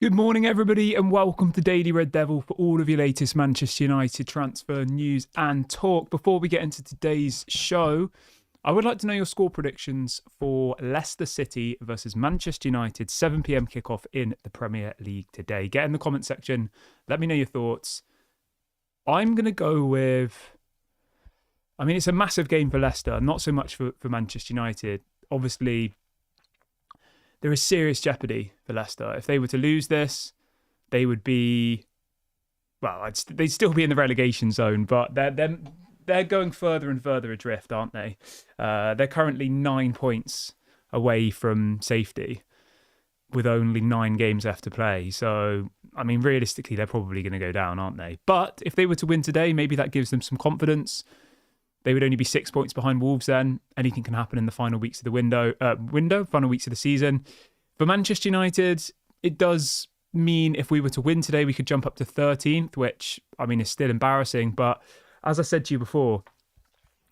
Good morning, everybody, and welcome to Daily Red Devil for all of your latest Manchester United transfer news and talk. Before we get into today's show, I would like to know your score predictions for Leicester City versus Manchester United, 7 p.m. kickoff in the Premier League today. Get in the comment section. Let me know your thoughts. I'm going to go with... it's a massive game for Leicester, not so much for Manchester United. Obviously, there is serious jeopardy for Leicester. If they were to lose this, they would be... they'd still be in the relegation zone, but they're going further and further adrift, aren't they? They're currently 9 points away from safety with only 9 games left to play. So, realistically, they're probably going to go down, aren't they? But if they were to win today, maybe that gives them some confidence. They would only be 6 points behind Wolves then. Anything can happen in the final weeks of the final weeks of the season. For Manchester United, it does mean if we were to win today, we could jump up to 13th, which, is still embarrassing. But as I said to you before,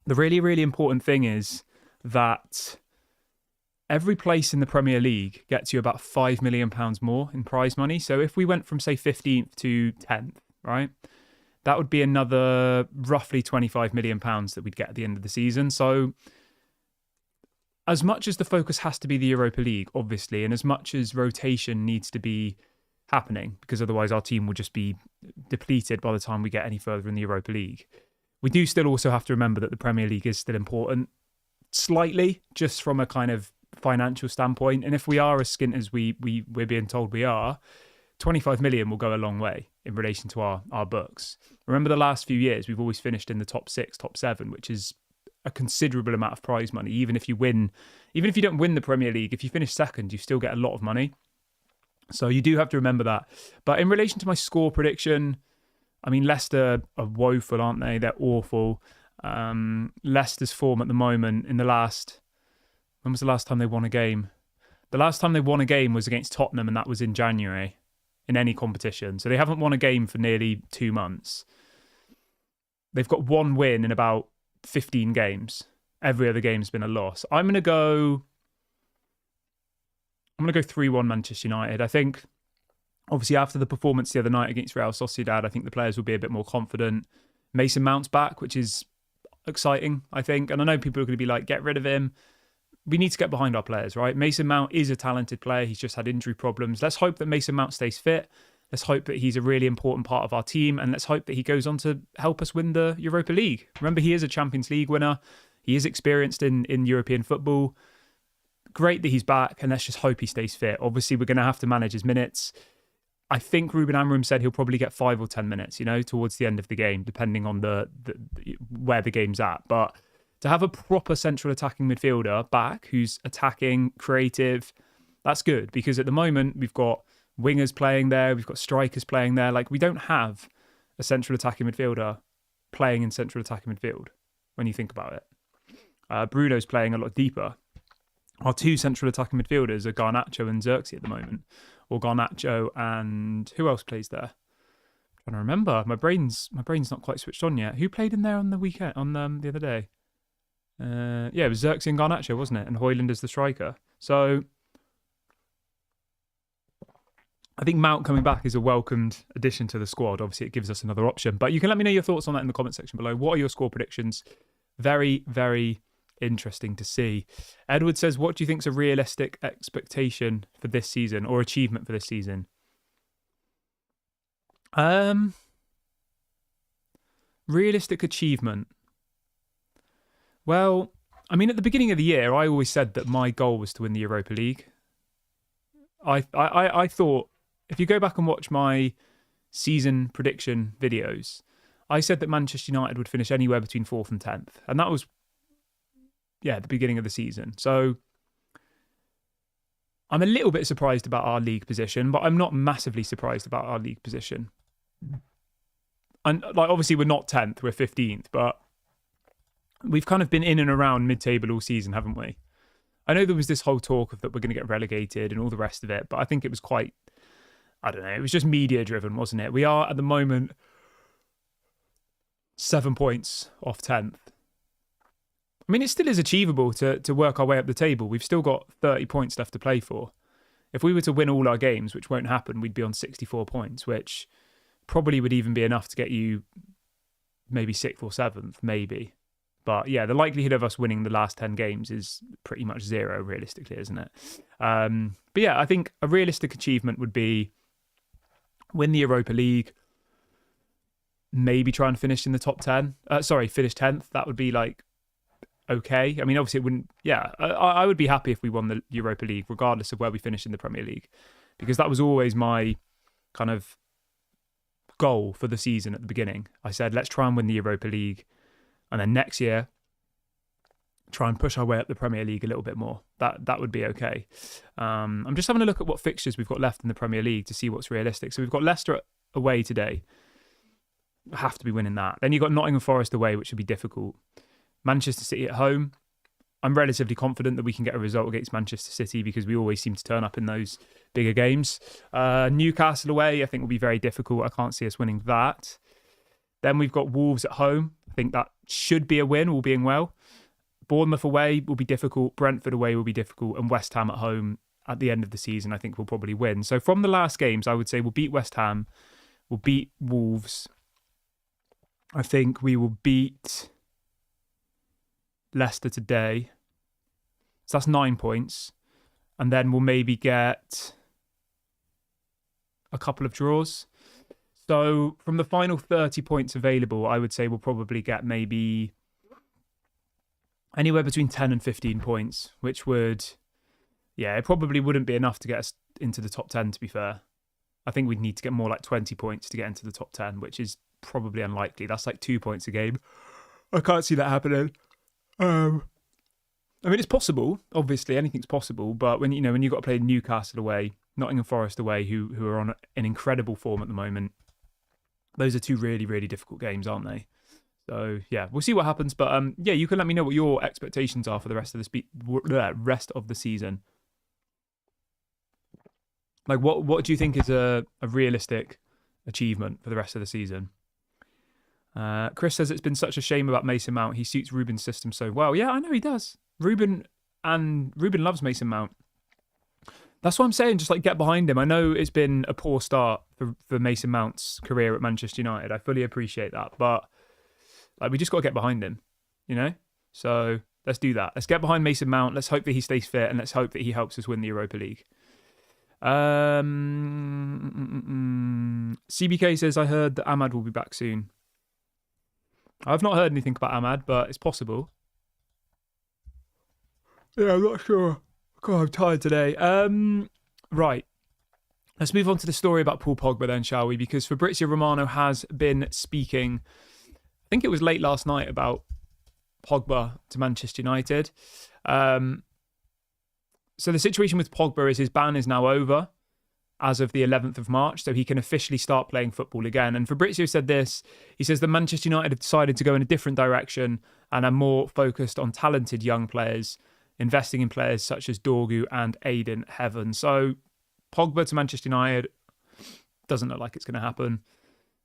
the really, really important thing is that every place in the Premier League gets you about £5 million more in prize money. So if we went from, say, 15th to 10th, right? That would be another roughly £25 million that we'd get at the end of the season. So as much as the focus has to be the Europa League, obviously, and as much as rotation needs to be happening, because otherwise our team will just be depleted by the time we get any further in the Europa League, we do still also have to remember that the Premier League is still important, slightly, just from a kind of financial standpoint. And if we are as skint as we're being told we are, 25 million will go a long way in relation to our books. Remember the last few years, we've always finished in the top 6, top 7, which is a considerable amount of prize money. Even if you don't win the Premier League, if you finish second, you still get a lot of money. So you do have to remember that. But in relation to my score prediction, Leicester are woeful, aren't they? They're awful. Leicester's form at the moment when was the last time they won a game? The last time they won a game was against Tottenham, and that was in January. In any competition. So they haven't won a game for nearly 2 months. They've got one win in about 15 games. Every other game's been a loss. I'm going to go 3-1 Manchester United. I think, obviously, after the performance the other night against Real Sociedad, I think the players will be a bit more confident. Mason Mount's back, which is exciting, I think. And I know people are going to be like, get rid of him. We need to get behind our players, right? Mason Mount is a talented player. He's just had injury problems. Let's hope that Mason Mount stays fit. Let's hope that he's a really important part of our team. And let's hope that he goes on to help us win the Europa League. Remember, he is a Champions League winner. He is experienced in European football. Great that he's back. And let's just hope he stays fit. Obviously, we're going to have to manage his minutes. I think Ruben Amorim said he'll probably get 5 or 10 minutes, towards the end of the game, depending on where the game's at. But to have a proper central attacking midfielder back who's attacking, creative, that's good, because at the moment we've got wingers playing there, we've got strikers playing there. Like, we don't have a central attacking midfielder playing in central attacking midfield when you think about it. Bruno's playing a lot deeper. Our 2 central attacking midfielders are Garnacho and Xerxes at the moment, or Garnacho and who else plays there? I'm trying to remember. My brain's not quite switched on yet. Who played in there on the weekend, the other day? It was Xerxes and Garnacho, wasn't it? And Højlund as the striker. So I think Mount coming back is a welcomed addition to the squad. Obviously, it gives us another option. But you can let me know your thoughts on that in the comment section below. What are your score predictions? Very, very interesting to see. Edward says, what do you think is a realistic expectation for this season or achievement for this season? Realistic achievement. Well, at the beginning of the year, I always said that my goal was to win the Europa League. I thought, if you go back and watch my season prediction videos, I said that Manchester United would finish anywhere between 4th and 10th. And that was, the beginning of the season. So I'm a little bit surprised about our league position, but I'm not massively surprised about our league position. And obviously we're not 10th, we're 15th, but we've kind of been in and around mid-table all season, haven't we? I know there was this whole talk of that we're going to get relegated and all the rest of it, but I think it was quite, it was just media-driven, wasn't it? We are, at the moment, 7 points off 10th. It still is achievable to work our way up the table. We've still got 30 points left to play for. If we were to win all our games, which won't happen, we'd be on 64 points, which probably would even be enough to get you maybe 6th or 7th, maybe. But yeah, the likelihood of us winning the last 10 games is pretty much zero, realistically, isn't it? But yeah, I think a realistic achievement would be win the Europa League, maybe try and finish in the top 10. Finish 10th. That would be like okay. I mean, obviously it wouldn't, yeah, I would be happy if we won the Europa League, regardless of where we finish in the Premier League, because that was always my kind of goal for the season at the beginning. I said, let's try and win the Europa League, and then next year, try and push our way up the Premier League a little bit more. That would be okay. I'm just having a look at what fixtures we've got left in the Premier League to see what's realistic. So we've got Leicester away today. Have to be winning that. Then you've got Nottingham Forest away, which would be difficult. Manchester City at home. I'm relatively confident that we can get a result against Manchester City because we always seem to turn up in those bigger games. Newcastle away, I think will be very difficult. I can't see us winning that. Then we've got Wolves at home. I think that should be a win, all being well. Bournemouth away will be difficult. Brentford away will be difficult. And West Ham at home at the end of the season, I think we'll probably win. So from the last games, I would say we'll beat West Ham. We'll beat Wolves. I think we will beat Leicester today. So that's 9 points. And then we'll maybe get a couple of draws. So from the final 30 points available, I would say we'll probably get maybe anywhere between 10 and 15 points, which would, yeah, it probably wouldn't be enough to get us into the top 10, to be fair. I think we'd need to get more like 20 points to get into the top 10, which is probably unlikely. That's like 2 points a game. I can't see that happening. I mean, it's possible. Obviously, anything's possible. But when you've got to play Newcastle away, Nottingham Forest away, who are on an incredible form at the moment, those are two really, really difficult games, aren't they? So yeah, we'll see what happens. But yeah, you can let me know what your expectations are for the rest of the season. Like, what do you think is a realistic achievement for the rest of the season? Chris says it's been such a shame about Mason Mount. He suits Ruben's system so well. Yeah, I know he does. Ruben loves Mason Mount. That's what I'm saying. Just like get behind him. I know it's been a poor start for Mason Mount's career at Manchester United. I fully appreciate that, but like we just got to get behind him, you know. So let's do that. Let's get behind Mason Mount. Let's hope that he stays fit, and let's hope that he helps us win the Europa League. CBK says I heard that Ahmad will be back soon. I've not heard anything about Ahmad, but it's possible. Yeah, I'm not sure. God, I'm tired today. Right. Let's move on to the story about Paul Pogba then, shall we? Because Fabrizio Romano has been speaking, I think it was late last night, about Pogba to Manchester United. So the situation with Pogba is his ban is now over as of the 11th of March, so he can officially start playing football again. And Fabrizio said this. He says that Manchester United have decided to go in a different direction and are more focused on talented young players, investing in players such as Dorgu and Aiden Heaven. So Pogba to Manchester United doesn't look like it's going to happen.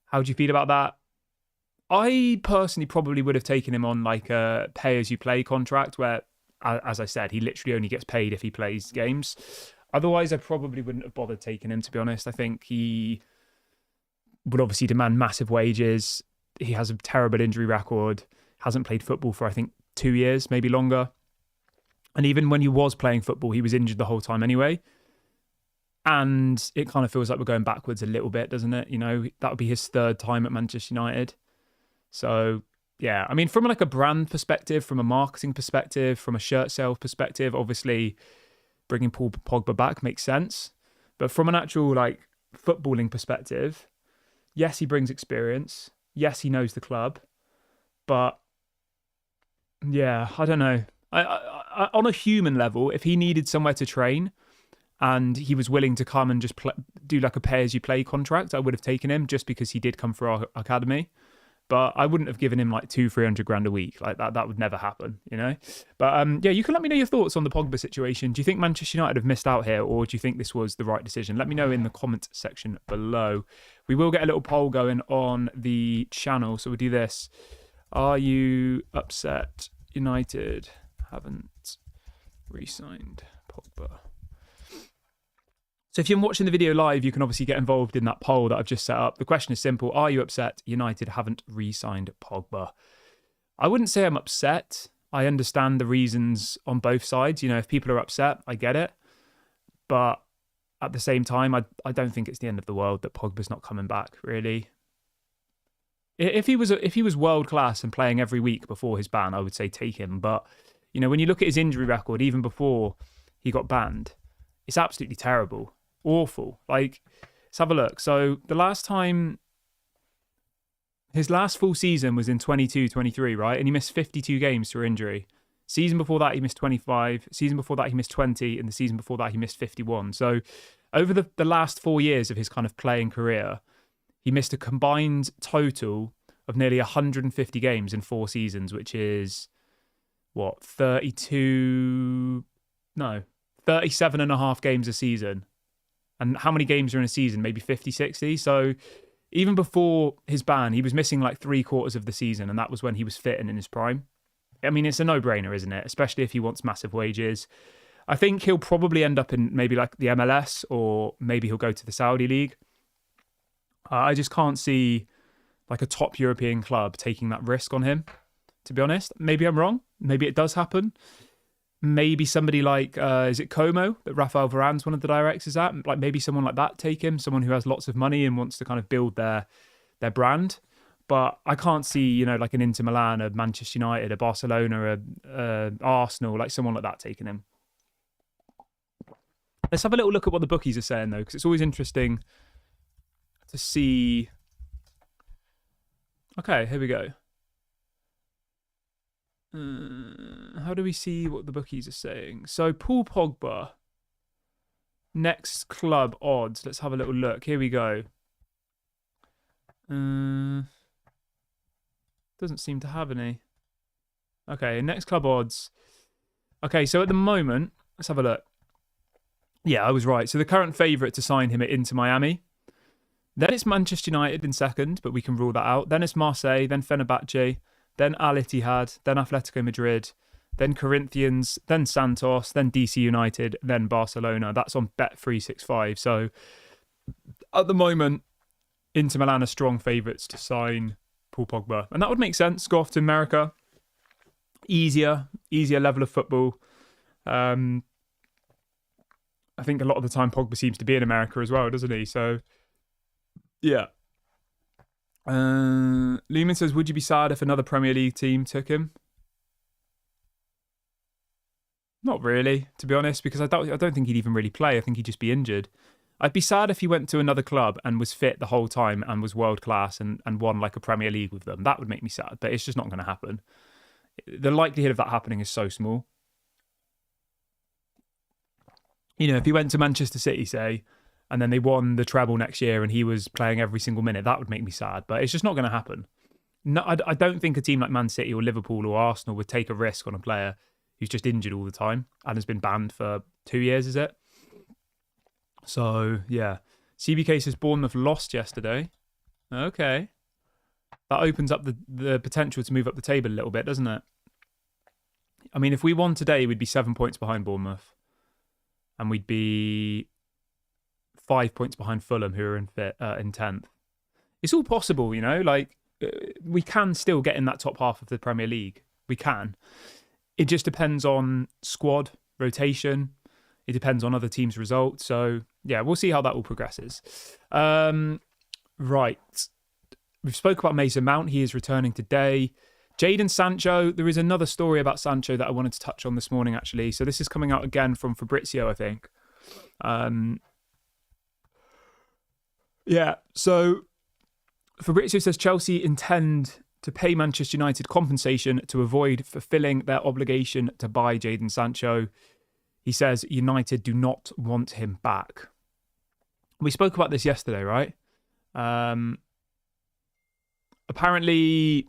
How do you feel about that? I personally probably would have taken him on like a pay-as-you-play contract where, as I said, he literally only gets paid if he plays games. Otherwise, I probably wouldn't have bothered taking him, to be honest. I think he would obviously demand massive wages. He has a terrible injury record. Hasn't played football for, I think, 2 years, maybe longer. And even when he was playing football, he was injured the whole time anyway. And it kind of feels like we're going backwards a little bit, doesn't it? You know, that would be his third time at Manchester United. So, yeah, I mean, from like a brand perspective, from a marketing perspective, from a shirt sale perspective, obviously bringing Paul Pogba back makes sense. But from an actual like footballing perspective, yes, he brings experience. Yes, he knows the club. But yeah, I don't know. I on a human level, if he needed somewhere to train and he was willing to come and just do like a pay-as-you-play contract, I would have taken him just because he did come for our academy. But I wouldn't have given him like 200-300 grand a week. Like that would never happen, you know? But yeah, you can let me know your thoughts on the Pogba situation. Do you think Manchester United have missed out here, or do you think this was the right decision? Let me know in the comment section below. We will get a little poll going on the channel. So we'll do this. Are you upset United haven't re-signed Pogba? So if you're watching the video live, you can obviously get involved in that poll that I've just set up. The question is simple. Are you upset United haven't re-signed Pogba? I wouldn't say I'm upset. I understand the reasons on both sides. You know, if people are upset, I get it. But at the same time, I don't think it's the end of the world that Pogba's not coming back, really. If he was world class and playing every week before his ban, I would say take him. But, you know, when you look at his injury record, even before he got banned, it's absolutely terrible. Awful. Like, let's have a look. So the last time, his last full season was in 22-23, right? And he missed 52 games through injury. Season before that, he missed 25. Season before that, he missed 20. And the season before that, he missed 51. So over the last 4 years of his kind of playing career, he missed a combined total of nearly 150 games in 4 seasons, which is, 37 and a half games a season. And how many games are in a season? Maybe 50, 60. So even before his ban, he was missing like 3/4 of the season. And that was when he was fit and in his prime. I mean, it's a no-brainer, isn't it? Especially if he wants massive wages. I think he'll probably end up in maybe like the MLS, or maybe he'll go to the Saudi League. I just can't see like a top European club taking that risk on him, to be honest. Maybe I'm wrong. Maybe it does happen. Maybe somebody like, is it Como that Rafael Varane's one of the directors at? Like maybe someone like that take him, someone who has lots of money and wants to kind of build their brand. But I can't see, you know, like an Inter Milan, a Manchester United, a Barcelona, a Arsenal, like someone like that taking him. Let's have a little look at what the bookies are saying, though, because it's always interesting to see. Okay, here we go. How do we see what the bookies are saying? So Paul Pogba, next club odds. Let's have a little look. Here we go. Doesn't seem to have any. Okay, next club odds. Okay, so at the moment, let's have a look. Yeah, I was right. So the current favourite to sign him at Inter Miami. Then it's Manchester United in second, but we can rule that out. Then it's Marseille, then Fenerbahce, then Al Ittihad, then Atletico Madrid, then Corinthians, then Santos, then DC United, then Barcelona. That's on Bet365. So at the moment, Inter Milan are strong favourites to sign Paul Pogba. And that would make sense. Go off to America. Easier level of football. I think a lot of the time Pogba seems to be in America as well, doesn't he? So, yeah. Lehman says, would you be sad if another Premier League team took him? Not really, to be honest, because I don't think he'd even really play. I think he'd just be injured. I'd be sad if he went to another club and was fit the whole time and was world class and won like a Premier League with them. That would make me sad, but it's just not going to happen. The likelihood of that happening is so small. You know, if he went to Manchester City, say, and then they won the treble next year and he was playing every single minute, that would make me sad, but it's just not going to happen. No, I don't think a team like Man City or Liverpool or Arsenal would take a risk on a player who's just injured all the time and has been banned for 2 years, is it? So, yeah. CBK says Bournemouth lost yesterday. Okay. That opens up the potential to move up the table a little bit, doesn't it? I mean, if we won today, we'd be 7 points behind Bournemouth. And we'd be 5 points behind Fulham, who are in 10th. It's all possible, you know? Like, we can still get in that top half of the Premier League. We can. It just depends on squad, rotation. It depends on other teams' results. So, yeah, we'll see how that all progresses. Right. We've spoke about Mason Mount. He is returning today. Jadon Sancho. There is another story about Sancho that I wanted to touch on this morning, actually. So this is coming out again from Fabrizio, I think. Yeah, so Fabrizio says Chelsea intend to pay Manchester United compensation to avoid fulfilling their obligation to buy Jadon Sancho. He says United do not want him back. We spoke about this yesterday, right? Apparently,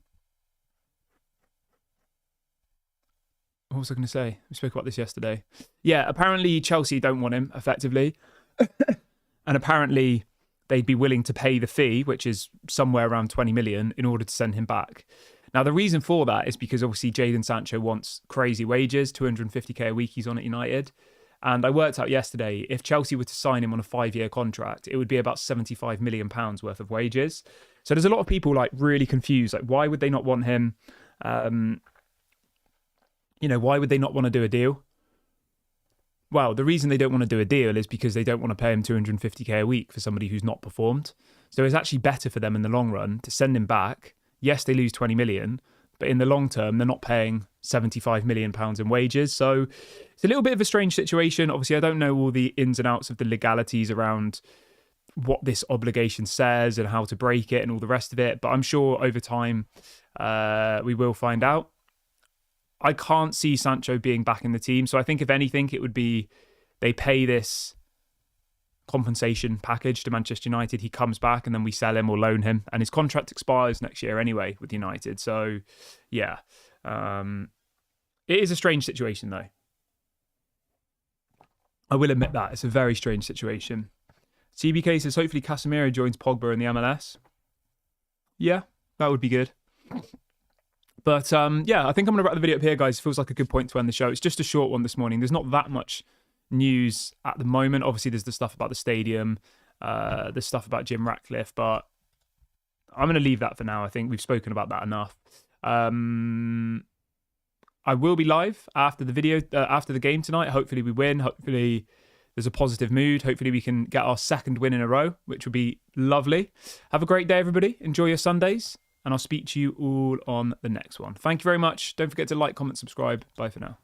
what was I going to say? We spoke about this yesterday. Yeah, apparently Chelsea don't want him, effectively. And apparently they'd be willing to pay the fee, which is somewhere around 20 million, in order to send him back. Now, the reason for that is because obviously Jadon Sancho wants crazy wages, 250k a week he's on at United. And I worked out yesterday, if Chelsea were to sign him on a 5-year contract, it would be about £75 million worth of wages. So there's a lot of people like really confused. Like, why would they not want him? Why would they not want to do a deal? Well, the reason they don't want to do a deal is because they don't want to pay him 250k a week for somebody who's not performed. So it's actually better for them in the long run to send him back. Yes, they lose 20 million, but in the long term, they're not paying £75 million in wages. So it's a little bit of a strange situation. Obviously, I don't know all the ins and outs of the legalities around what this obligation says and how to break it and all the rest of it. But I'm sure over time, we will find out. I can't see Sancho being back in the team. So I think if anything, it would be they pay this compensation package to Manchester United. He comes back and then we sell him or loan him. And his contract expires next year anyway with United. So, yeah. It is a strange situation, though. I will admit that. It's a very strange situation. CBK says, hopefully Casemiro joins Pogba in the MLS. Yeah, that would be good. But I think I'm going to wrap the video up here, guys. It feels like a good point to end the show. It's just a short one this morning. There's not that much news at the moment. Obviously, there's the stuff about the stadium, the stuff about Jim Ratcliffe, but I'm going to leave that for now. I think we've spoken about that enough. I will be live after the video, after the game tonight. Hopefully we win. Hopefully there's a positive mood. Hopefully we can get our second win in a row, which would be lovely. Have a great day, everybody. Enjoy your Sundays. And I'll speak to you all on the next one. Thank you very much. Don't forget to like, comment, subscribe. Bye for now.